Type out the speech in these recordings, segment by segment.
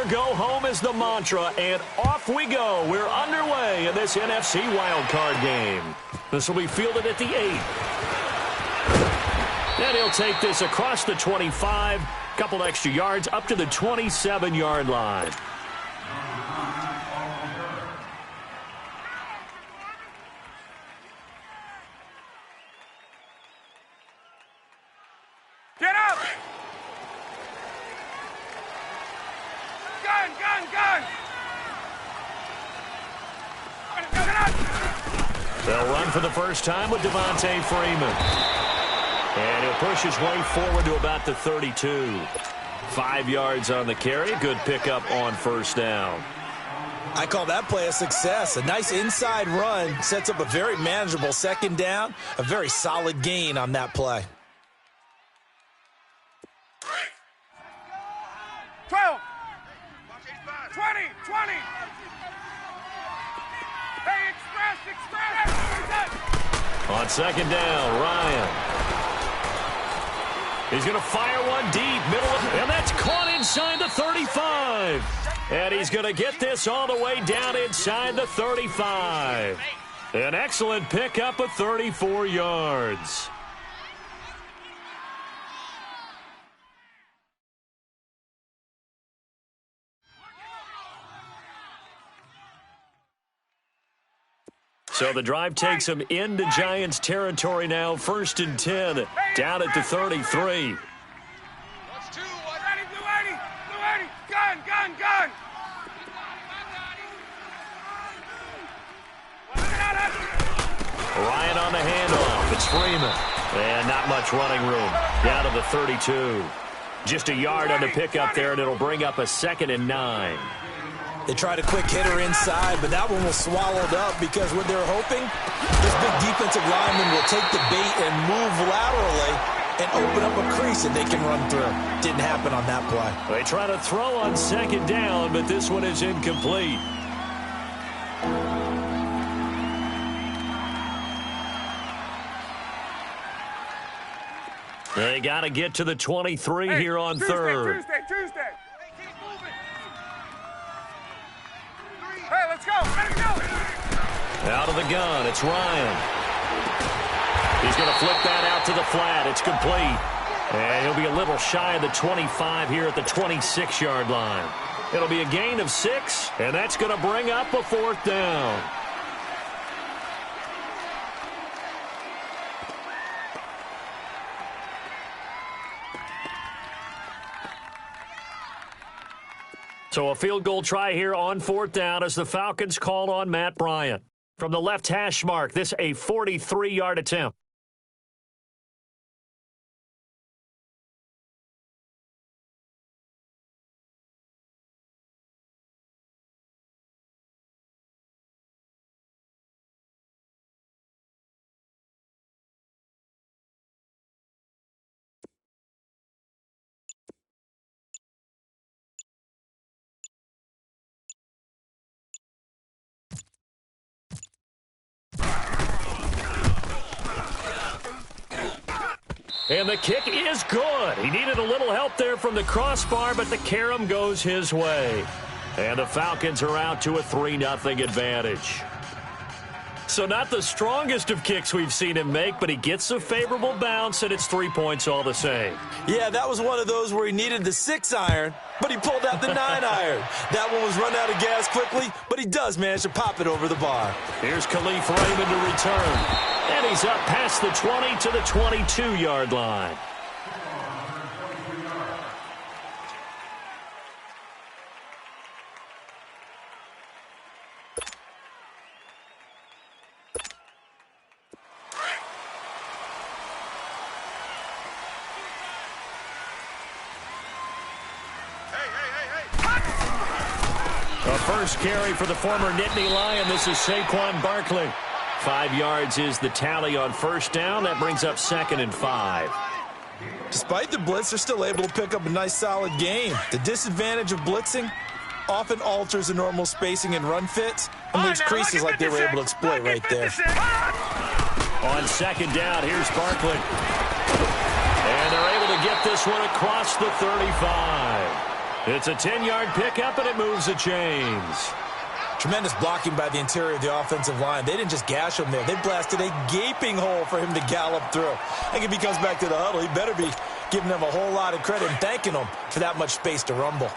go home is the mantra, and off we go. We're underway in this NFC wildcard game. This will be fielded at the 8. And he'll take this across the 25, couple extra yards up to the 27-yard line. Get up! Gun! They'll run for the first time with Devontae Freeman. And he'll push his way forward to about the 32. 5 yards on the carry. Good pickup on first down. I call that play a success. A nice inside run sets up a very manageable second down. A very solid gain on that play. 12! 20! Hey, express! On second down, Ryan. He's going to fire one deep, and that's caught inside the 35. And he's going to get this all the way down inside the 35. An excellent pickup of 34 yards. So the drive takes him into Giants territory now. 1st and 10, down at the 33. Ready, blue 80! Gun! Ryan on the handoff. It's Freeman. And not much running room. Down to the 32. Just a yard on the pickup there, and it'll bring up a 2nd and 9. They tried a quick hitter inside, but that one was swallowed up because what they're hoping, this big defensive lineman will take the bait and move laterally and open up a crease that they can run through. Didn't happen on that play. They try to throw on second down, but this one is incomplete. They got to get to the 23 here on third. Tuesday. Hey, let's go. Out of the gun, it's Ryan. He's going to flip that out to the flat. It's complete. And he'll be a little shy of the 25 here at the 26-yard line. It'll be a gain of 6, and that's going to bring up a 4th down. So a field goal try here on 4th down as the Falcons call on Matt Bryant. From the left hash mark, this a 43-yard attempt. And the kick is good. He needed a little help there from the crossbar, but the carom goes his way. And the Falcons are out to a 3-0 advantage. So not the strongest of kicks we've seen him make, but he gets a favorable bounce, and it's 3 points all the same. Yeah, that was one of those where he needed the 6-iron, but he pulled out the 9-iron. That one was run out of gas quickly, but he does manage to pop it over the bar. Here's Khalif Raymond to return. And he's up past the 20 to the 22-yard line. A first carry for the former Nittany Lion. This is Saquon Barkley. 5 yards is the tally on first down. That brings up 2nd and 5. Despite the blitz, they're still able to pick up a nice solid gain. The disadvantage of blitzing often alters the normal spacing and run fits and leaves creases like they were able to exploit right there. On second down, here's Barkley. And they're able to get this one across the 35. It's a 10-yard pickup, and it moves the chains. Tremendous blocking by the interior of the offensive line. They didn't just gash him there. They blasted a gaping hole for him to gallop through. I think if he comes back to the huddle, he better be giving them a whole lot of credit and thanking them for that much space to rumble.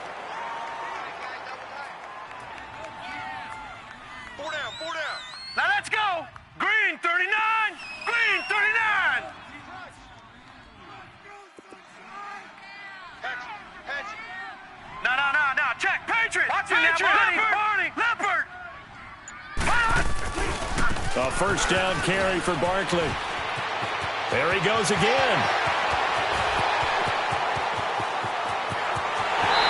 Four down. Now let's go. Green 39. Green 39. No. Check. Patriot. Watch him now, Barney. Leopard. A first down carry for Barkley. There he goes again.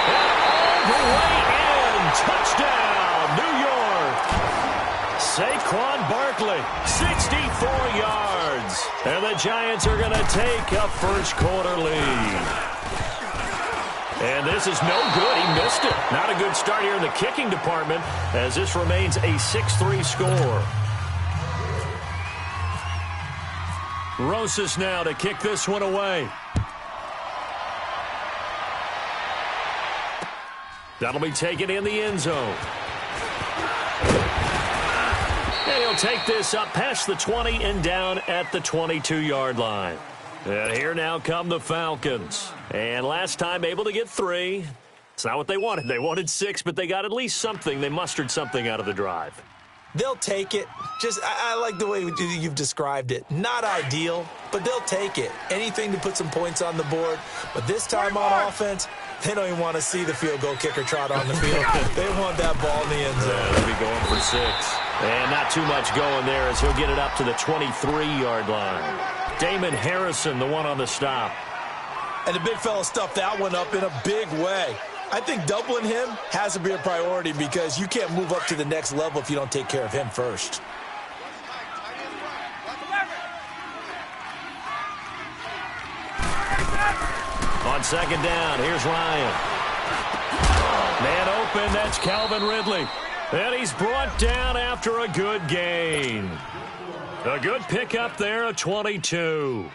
And all the way in. Touchdown, New York. Saquon Barkley, 64 yards. And the Giants are going to take a first-quarter lead. And this is no good. He missed it. Not a good start here in the kicking department as this remains a 6-3 score. Rosas now to kick this one away. That'll be taken in the end zone. And he'll take this up past the 20 and down at the 22-yard line. And here now come the Falcons. And last time able to get 3. It's not what they wanted. They wanted 6, but they got at least something. They mustered something out of the drive. They'll take it. I like the way you've described it. Not ideal, but they'll take it. Anything to put some points on the board. But this time on offense, they don't even want to see the field goal kicker trot on the field. They want that ball in the end zone. They'll be going for 6. And not too much going there as he'll get it up to the 23-yard line. Damon Harrison, the one on the stop. And the big fella stuffed that one up in a big way. I think doubling him has to be a priority because you can't move up to the next level if you don't take care of him first. On second down, here's Ryan. Man open, that's Calvin Ridley. And he's brought down after a good gain. A good pickup there, a 22.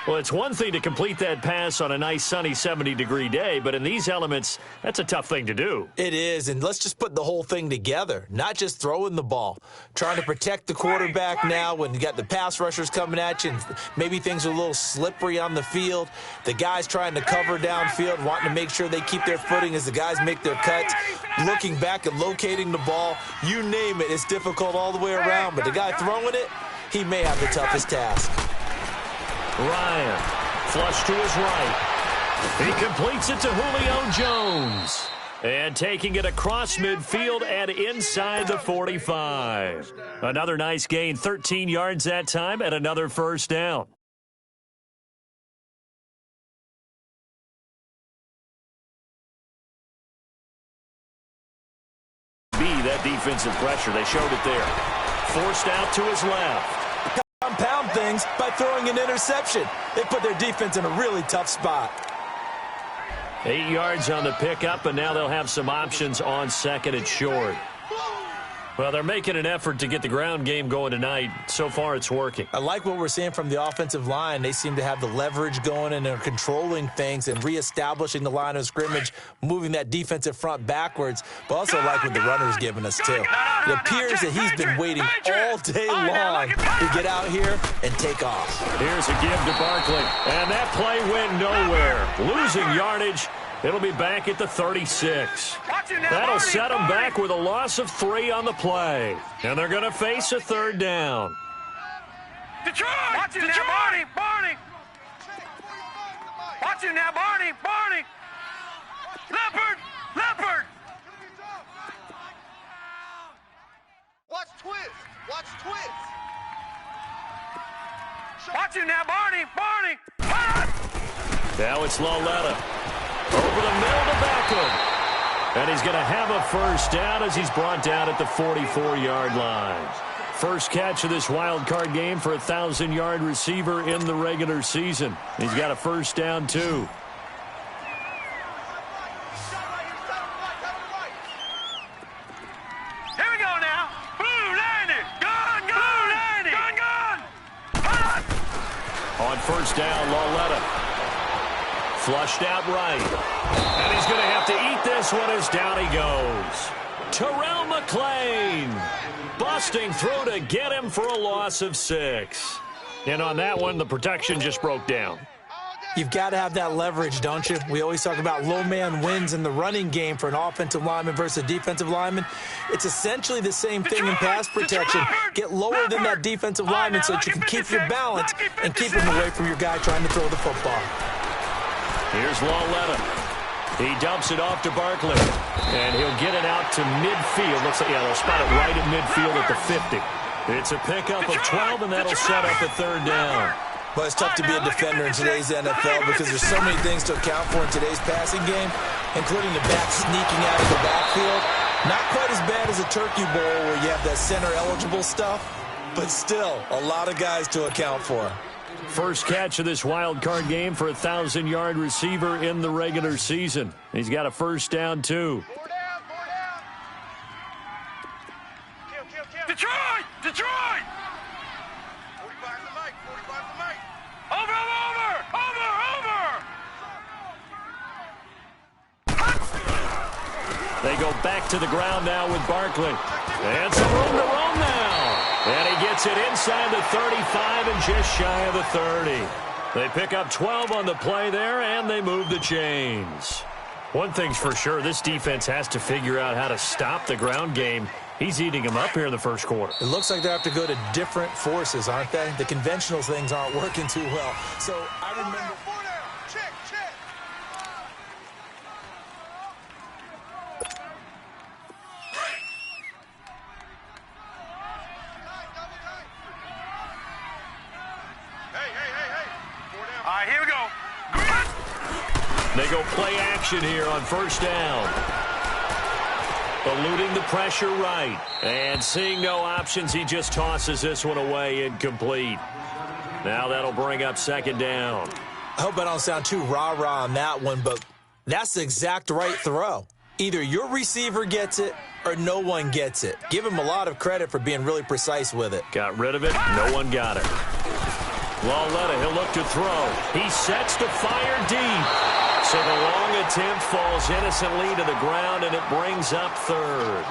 Well, it's one thing to complete that pass on a nice sunny 70-degree day, but in these elements, that's a tough thing to do. It is, and let's just put the whole thing together, not just throwing the ball. Trying to protect the quarterback now when you got the pass rushers coming at you, and maybe things are a little slippery on the field. The guys trying to cover downfield, wanting to make sure they keep their footing as the guys make their cuts, looking back and locating the ball. You name it, it's difficult all the way around, but the guy throwing it, he may have the toughest task. Ryan, flush to his right. He completes it to Julio Jones. And taking it across midfield and inside the 45. Another nice gain, 13 yards that time, and another first down. That defensive pressure, they showed it there. Forced out to his left. Compound things by throwing an interception. They put their defense in a really tough spot. 8 yards on the pickup, and now they'll have some options on second and short. Well, they're making an effort to get the ground game going tonight. So far, it's working. I like what we're seeing from the offensive line. They seem to have the leverage going, and they're controlling things and reestablishing the line of scrimmage, moving that defensive front backwards. But also like what the runner's giving us, too. It appears that he's been waiting all day long to get out here and take off. Here's a give to Barkley, and that play went nowhere. Losing yardage. It'll be back at the 36. That'll set them back with a loss of 3 on the play. And they're going to face a third down. Detroit! Watch him now, Barney! Watch him now, Barney! Leopard! Watch twist! Watch him now, Barney! Now it's Loletta. Over the middle to Beckham. And he's going to have a first down as he's brought down at the 44-yard line. First catch of this wild card game for a 1,000-yard receiver in the regular season. He's got a first down, too. Here we go now. Blue landed. Gun. On first down, Loletta. Flushed out right. And he's going to have to eat this one as down he goes. Terrell McClain busting through to get him for a loss of 6. And on that one, the protection just broke down. You've got to have that leverage, don't you? We always talk about low man wins in the running game for an offensive lineman versus a defensive lineman. It's essentially the same thing in pass protection. Get lower than that defensive lineman so that you can keep your balance and keep him away from your guy trying to throw the football. Here's Lauletta. He dumps it off to Barkley. And he'll get it out to midfield. Looks like, yeah, they'll spot it right at midfield at the 50. It's a pickup of 12, and that'll set up a 3rd down. Well, it's tough to be a defender in today's NFL because there's so many things to account for in today's passing game, including the back sneaking out of the backfield. Not quite as bad as a turkey bowl where you have that center-eligible stuff, but still a lot of guys to account for. First catch of this wild card game for a 1,000-yard receiver in the regular season. He's got a first down, too. 4 down, 4 down. Kill. Detroit! 45 to Mike, 45 to Mike. Over! They go back to the ground now with Barkley. And some room to roam now. And he gets it inside the 35 and just shy of the 30. They pick up 12 on the play there, and they move the chains. One thing's for sure, this defense has to figure out how to stop the ground game. He's eating them up here in the first quarter. It looks like they have to go to different forces, aren't they? The conventional things aren't working too well. So I remember... 4 down. Check. Hey. 4 down. All right, here we go. They go play action here on first down. Eluding the pressure right. And seeing no options, he just tosses this one away incomplete. Now that'll bring up 2nd down. I hope I don't sound too rah-rah on that one, but that's the exact right throw. Either your receiver gets it or no one gets it. Give him a lot of credit for being really precise with it. Got rid of it. No one got it. Lauletta, he'll look to throw. He sets to fire deep. So the long attempt falls innocently to the ground, and it brings up 3rd.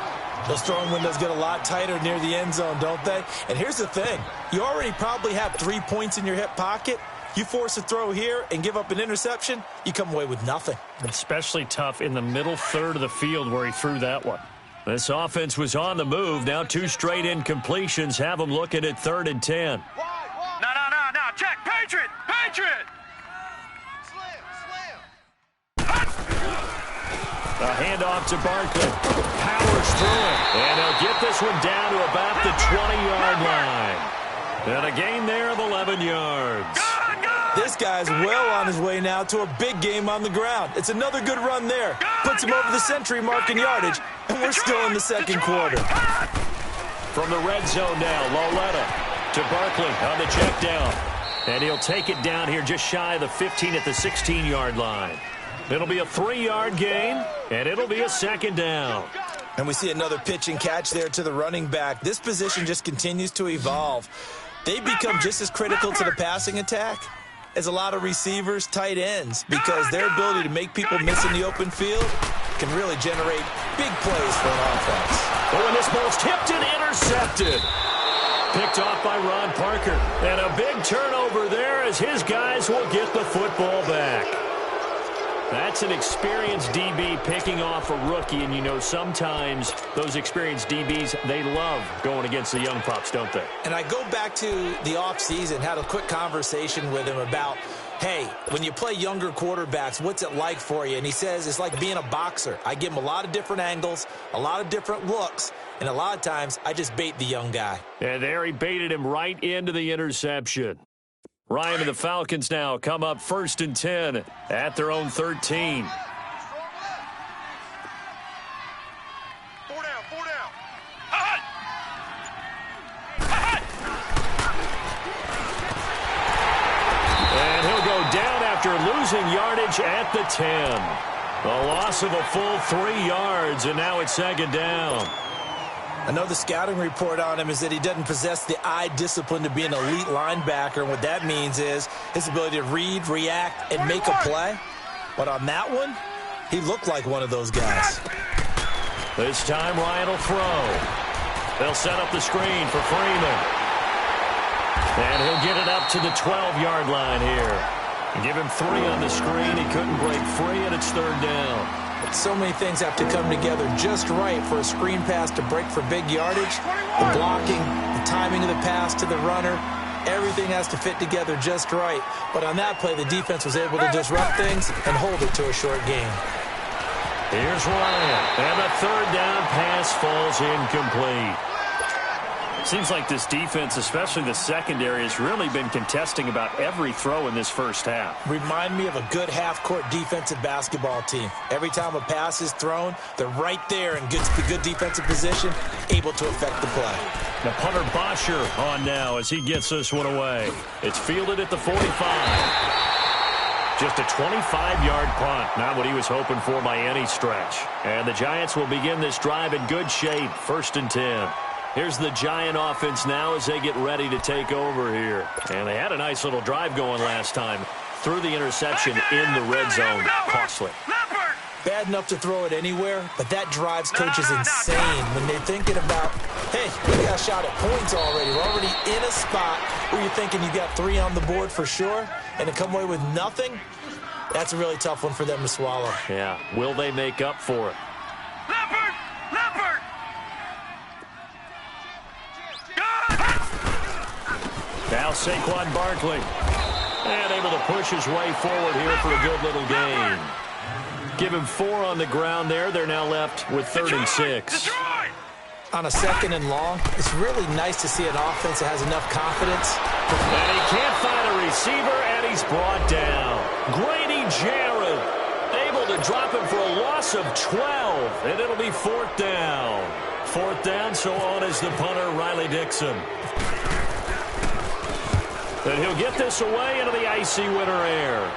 Those throwing windows get a lot tighter near the end zone, don't they? And here's the thing. You already probably have 3 points in your hip pocket. You force a throw here and give up an interception, you come away with nothing. Especially tough in the middle 3rd of the field where he threw that one. This offense was on the move. Now 2 straight incompletions have them looking at 3rd and 10. No. Check. Patriot. A handoff to Barkley. Powers through it. And he'll get this one down to about the 20-yard line. And a gain there of 11 yards. This guy's well on his way now to a big game on the ground. It's another good run there. Puts him over the century mark in yardage, and we're still in the 2nd quarter. From the red zone now, Lauletta to Barkley on the check down. And he'll take it down here just shy of the 15 at the 16-yard line. It'll be a 3-yard gain, and it'll be a 2nd down. And we see another pitch and catch there to the running back. This position just continues to evolve. They become just as critical to the passing attack as a lot of receivers, tight ends, because their ability to make people miss in the open field can really generate big plays for an offense. Oh, and this ball's tipped and intercepted. Picked off by Ron Parker. And a big turnover there as his guys will get the football back. That's an experienced DB picking off a rookie, and you know sometimes those experienced DBs, they love going against the young pups, don't they? And I go back to the offseason, had a quick conversation with him about, hey, when you play younger quarterbacks, what's it like for you? And he says it's like being a boxer. I give him a lot of different angles, a lot of different looks, and a lot of times I just bait the young guy. And there he baited him right into the interception. Ryan and the Falcons now come up 1st and 10 at their own 13. 4 down. And he'll go down after losing yardage at the 10. A loss of a full 3 yards, and now it's 2nd down. I know the scouting report on him is that he doesn't possess the eye discipline to be an elite linebacker. And what that means is his ability to read, react, and make a play. But on that one, he looked like one of those guys. This time, Ryan will throw. They'll set up the screen for Freeman. And he'll get it up to the 12-yard line here. Give him 3 on the screen. He couldn't break free, and it's 3rd down. So many things have to come together just right for a screen pass to break for big yardage. The blocking, the timing of the pass to the runner, everything has to fit together just right. But on that play, the defense was able to disrupt things and hold it to a short game. Here's Ryan, and the 3rd down pass falls incomplete. Seems like this defense, especially the secondary, has really been contesting about every throw in this first half. Remind me of a good half-court defensive basketball team. Every time a pass is thrown, they're right there in good defensive position, able to affect the play. The punter Bosher on now as he gets this one away. It's fielded at the 45. Just a 25-yard punt, not what he was hoping for by any stretch. And the Giants will begin this drive in good shape, 1st and 10. Here's the Giant offense now as they get ready to take over here. And they had a nice little drive going last time. Threw the interception in the red zone. Costly. Bad enough to throw it anywhere, but that drives coaches insane when they're thinking about, hey, we got a shot at points already. We're already in a spot where you're thinking you got 3 on the board for sure, and to come away with nothing, that's a really tough one for them to swallow. Yeah. Will they make up for it? Leopard! Now Saquon Barkley. And able to push his way forward here for a good little gain. Give him 4 on the ground there. They're now left with 3rd and 6. On a 2nd and long, it's really nice to see an offense that has enough confidence. And he can't find a receiver, and he's brought down. Grady Jarrett able to drop him for a loss of 12, and it'll be 4th down. 4th down, so on is the punter, Riley Dixon. And he'll get this away into the icy winter air.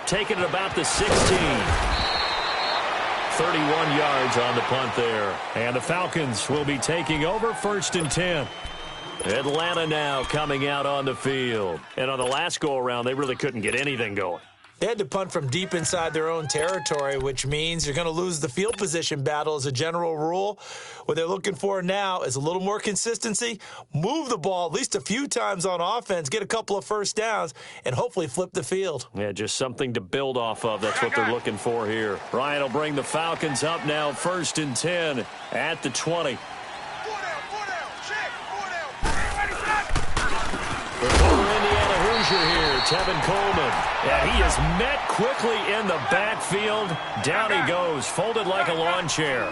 Taking it about the 16. 31 yards on the punt there. And the Falcons will be taking over, 1st and 10. Atlanta now coming out on the field. And on the last go-around, they really couldn't get anything going. They had to punt from deep inside their own territory, which means you're going to lose the field position battle as a general rule. What they're looking for now is a little more consistency, move the ball at least a few times on offense, get a couple of 1st downs, and hopefully flip the field. Yeah, just something to build off of. That's what they're looking for here. Ryan will bring the Falcons up now, 1st and 10 at the 20. The former Indiana Hoosier here, Tevin Coleman. And he is met quickly in the backfield. Down he goes, folded like a lawn chair.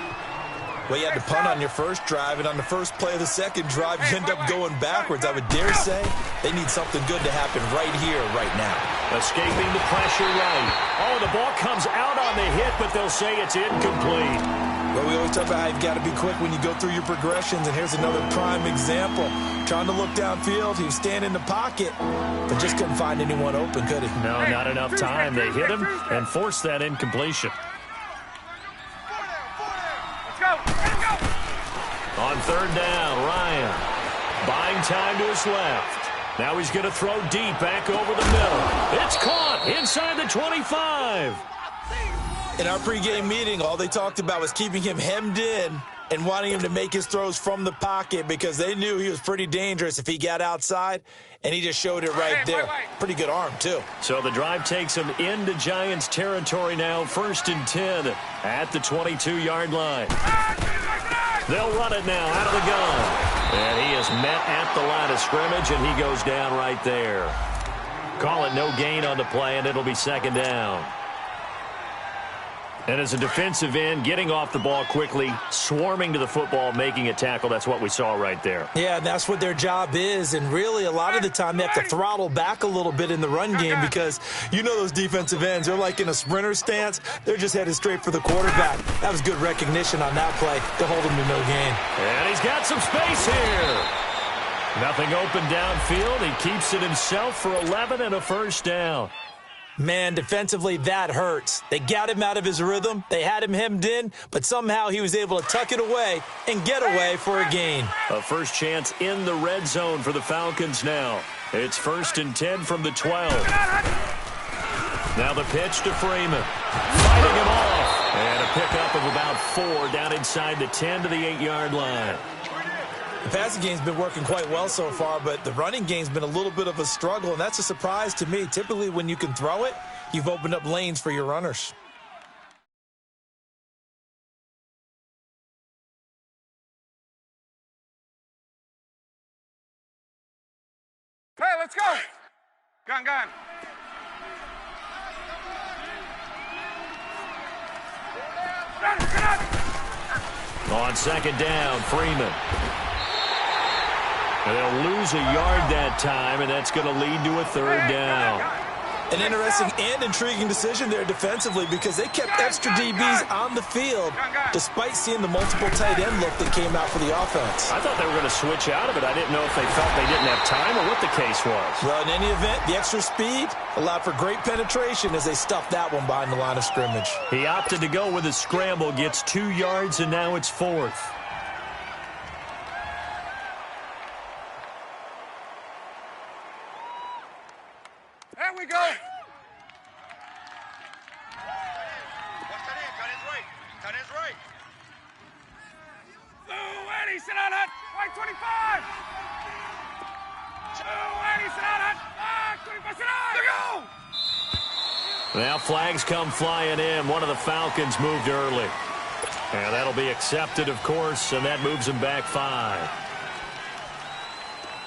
Well, you had to punt on your first drive, and on the first play of the second drive, you end up going backwards. I would dare say they need something good to happen right here, right now. Escaping the pressure right. Oh, the ball comes out on the hit, but they'll say it's incomplete. Well, we always talk about how you've got to be quick when you go through your progressions, and here's another prime example. Trying to look downfield, he was standing in the pocket, but just couldn't find anyone open, could he? No, not enough time. They hit him and forced that incompletion. On 3rd down, Ryan buying time to his left. Now he's going to throw deep back over the middle. It's caught inside the 25. In our pregame meeting, all they talked about was keeping him hemmed in and wanting him to make his throws from the pocket because they knew he was pretty dangerous if he got outside, and he just showed it right there. Pretty good arm, too. So the drive takes him into Giants territory now, 1st and 10 at the 22-yard line. They'll run it now out of the gun. And he is met at the line of scrimmage, and he goes down right there. Call it no gain on the play, and it'll be 2nd down. And as a defensive end, getting off the ball quickly, swarming to the football, making a tackle, that's what we saw right there. Yeah, and that's what their job is. And really, a lot of the time, they have to throttle back a little bit in the run game because you know those defensive ends, they're like in a sprinter stance. They're just headed straight for the quarterback. That was good recognition on that play to hold him to no gain. And he's got some space here. Nothing open downfield. He keeps it himself for 11 and a 1st down. Man, defensively, that hurts. They got him out of his rhythm. They had him hemmed in, but somehow he was able to tuck it away and get away for a gain. A first chance in the red zone for the Falcons now. It's 1st and 10 from the 12. Now the pitch to Freeman. Fighting him off. And a pickup of about 4 down inside the 10 to the 8-yard line. The passing game's been working quite well so far, but the running game's been a little bit of a struggle, and that's a surprise to me. Typically, when you can throw it, you've opened up lanes for your runners. Hey, let's go. Gun. On second down, Freeman. And they'll lose a yard that time, and that's going to lead to a third down. An interesting and intriguing decision there defensively because they kept extra DBs on the field despite seeing the multiple tight end look that came out for the offense. I thought they were going to switch out of it. I didn't know if they felt they didn't have time or what the case was. Well, in any event, the extra speed allowed for great penetration as they stuffed that one behind the line of scrimmage. He opted to go with a scramble, gets 2 yards, and now it's 4th. There we go. Cut his right. Eddie, sit on it. White 25. 280, sit on it. 25, sit on. There go. Now flags come flying in. One of the Falcons moved early. And that'll be accepted, of course, and that moves them back 5.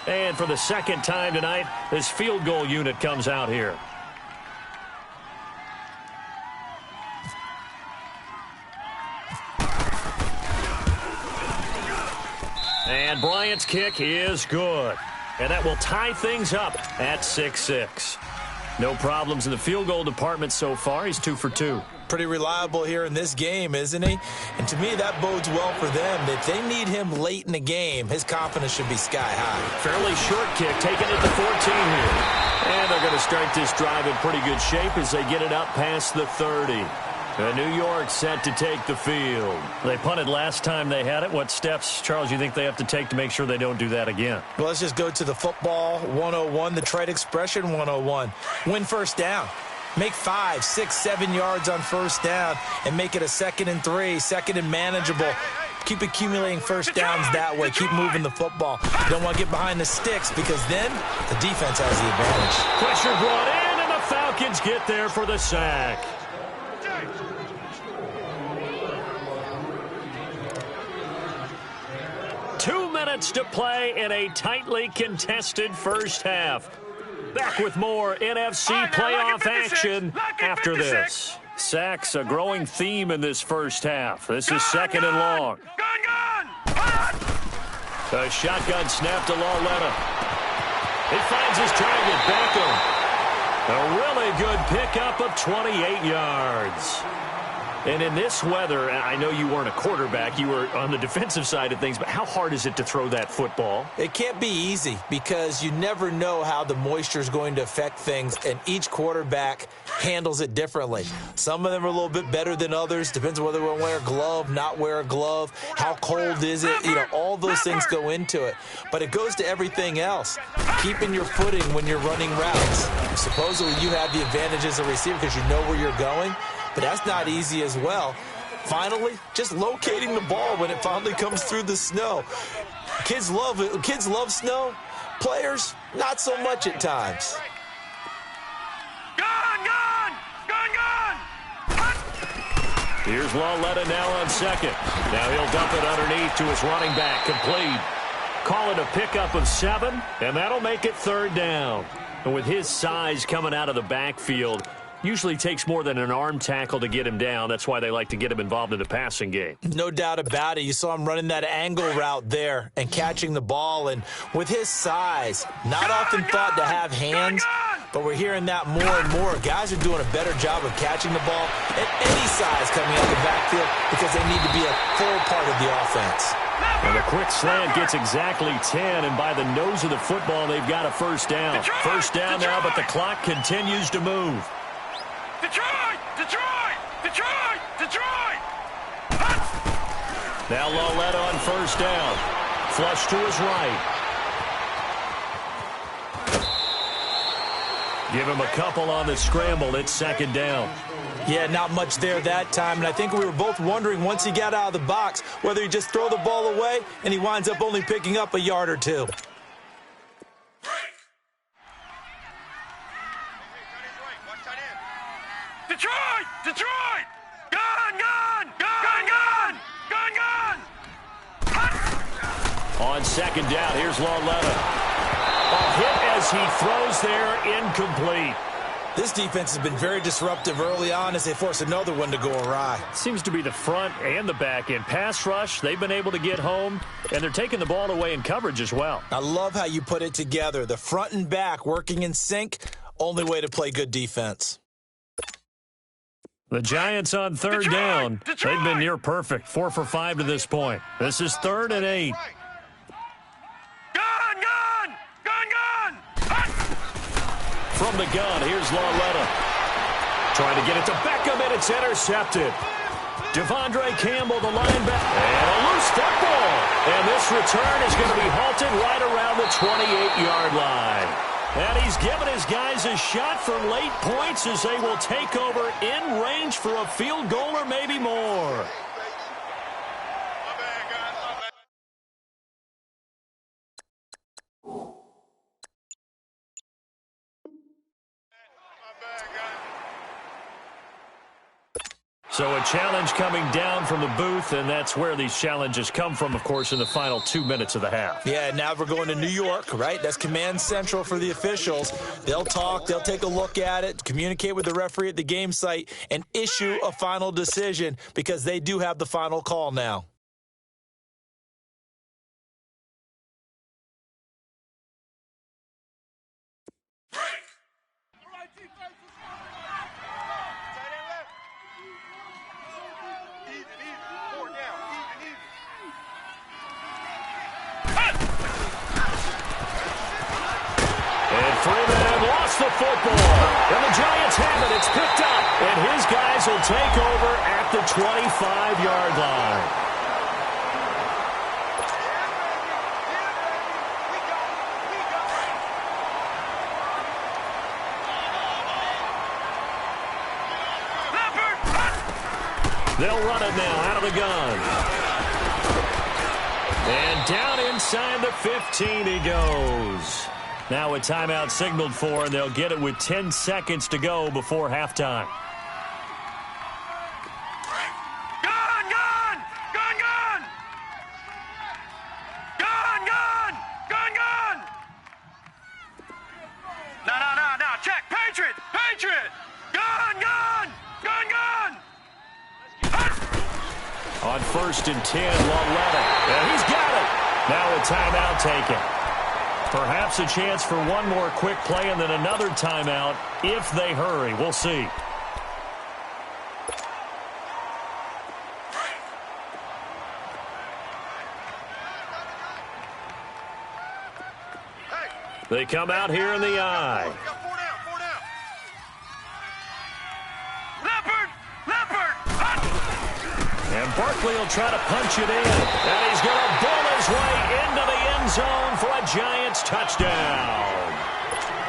And for the second time tonight, this field goal unit comes out here. And Bryant's kick is good. And that will tie things up at 6-6. No problems in the field goal department so far. He's 2 for 2. Pretty reliable here in this game, isn't he? And to me, that bodes well for them. If they need him late in the game, his confidence should be sky high. Fairly short kick, taken at the 14 here. And they're going to start this drive in pretty good shape as they get it up past the 30. And New York set to take the field. They punted last time they had it. What steps, Charles, you think they have to take to make sure they don't do that again? Well, let's just go to the football 101, the trade expression 101. Win first down. Make 5, 6, 7 yards on first down and make it a 2nd and 3, 2nd and manageable. Keep accumulating first downs that way. Keep moving the football. You don't want to get behind the sticks because then the defense has the advantage. Pressure brought in, and the Falcons get there for the sack. 2 minutes to play in a tightly contested first half. Back with more NFC playoff action after this. Sacks, a growing theme in this first half. This is 2nd and long. A shotgun snap to Lauletta. He finds his target, Beckham. A really good pickup of 28 yards. And in this weather, I know you weren't a quarterback. You were on the defensive side of things, but how hard is it to throw that football? It can't be easy because you never know how the moisture is going to affect things, and each quarterback handles it differently. Some of them are a little bit better than others. Depends on whether they wear a glove, not wear a glove, how cold is it. You know, all those things go into it. But it goes to everything else. Keeping your footing when you're running routes. Supposedly you have the advantage as a receiver because you know where you're going. But that's not easy as well. Finally, just locating the ball when it finally comes through the snow. Kids love it. Kids love snow. Players, not so much at times. Here's Lauletta now on 2nd. Now he'll dump it underneath to his running back. Complete. Call it a pickup of 7, and that'll make it 3rd down. And with his size coming out of the backfield, usually takes more than an arm tackle to get him down. That's why they like to get him involved in the passing game. No doubt about it. You saw him running that angle route there and catching the ball. And with his size, not often thought to have hands, but we're hearing that more and more. Guys are doing a better job of catching the ball at any size coming out of the backfield because they need to be a full part of the offense. And a quick slant gets exactly 10, and by the nose of the football, they've got a first down. First down now, but the clock continues to move. Detroit! Detroit! Detroit! Detroit! Now Lauletta on first down. Flush to his right. Give him a couple on the scramble. It's second down. Yeah, not much there that time, and I think we were both wondering once he got out of the box whether he just throw the ball away and he winds up only picking up a yard or two. Detroit! Detroit! Gun! Gun! Gun! Gun! Gun! Gun! On second down, here's Lauletta. A hit as he throws there, incomplete. This defense has been very disruptive early on as they force another one to go awry. Seems to be the front and the back end. Pass rush, they've been able to get home, and they're taking the ball away in coverage as well. I love how you put it together. The front and back working in sync, only way to play good defense. The Giants on third down. They've been near perfect, 4 for 5 to this point. This is 3rd and 8. Gun! Gun! Gun! Gun! Hut! From the gun, here's Lauletta. Trying to get it to Beckham, and it's intercepted. Devondre Campbell, the linebacker, and a loose football. And this return is going to be halted right around the 28-yard line. And he's given his guys a shot for late points as they will take over in range for a field goal or maybe more. So a challenge coming down from the booth, and that's where these challenges come from, of course, in the final 2 minutes of the half. Yeah, now we're going to New York, right? That's command central for the officials. They'll talk, they'll take a look at it, communicate with the referee at the game site, and issue a final decision because they do have the final call now. The football, and the Giants have it. It's picked up, and his guys will take over at the 25-yard line. They'll run it now out of the gun. And down inside the 15 he goes. Now a timeout signaled for, and they'll get it with 10 seconds to go before halftime. Gun! Gun! Gun! Gun! Gun! Gun! Gun! Gun! No. Check. Patriot! Patriot! Gun! Gun! Gun! Gun! Hut! On 1st and 10, Lauletta. And he's got it. Now a timeout taken. Perhaps a chance for one more quick play and then another timeout if they hurry. We'll see. They come out here in the eye. Leopard! And Barkley will try to punch it in. And he's going to bowl his way into the end zone for a Giants touchdown.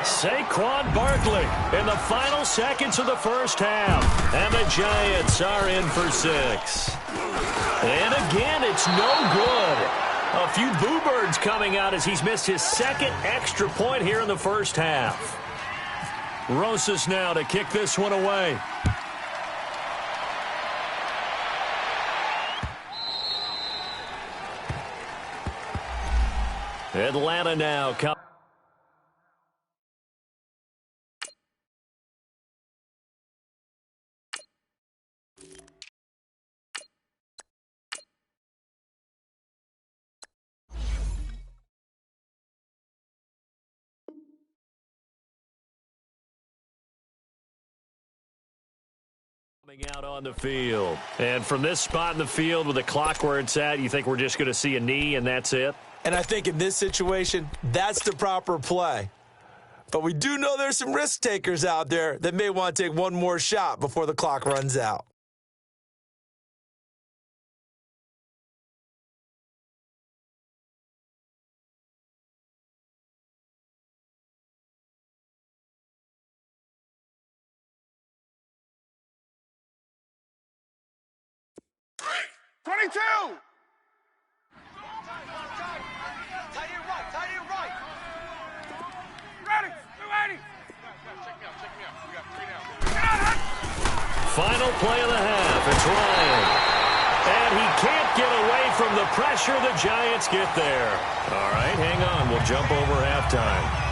Saquon Barkley in the final seconds of the first half. And the Giants are in for 6. And again, it's no good. A few boo birds coming out as he's missed his second extra point here in the first half. Rosas now to kick this one away. Atlanta now coming out on the field. And from this spot in the field with the clock where it's at, you think we're just going to see a knee and that's it? And I think in this situation, that's the proper play. But we do know there's some risk takers out there that may want to take one more shot before the clock runs out. 22! Tight end right, tight end right. Ready, 280! Check me out. We got 3 now. Final play of the half. It's Ryan. And he can't get away from the pressure. The Giants get there. All right, hang on. We'll jump over halftime.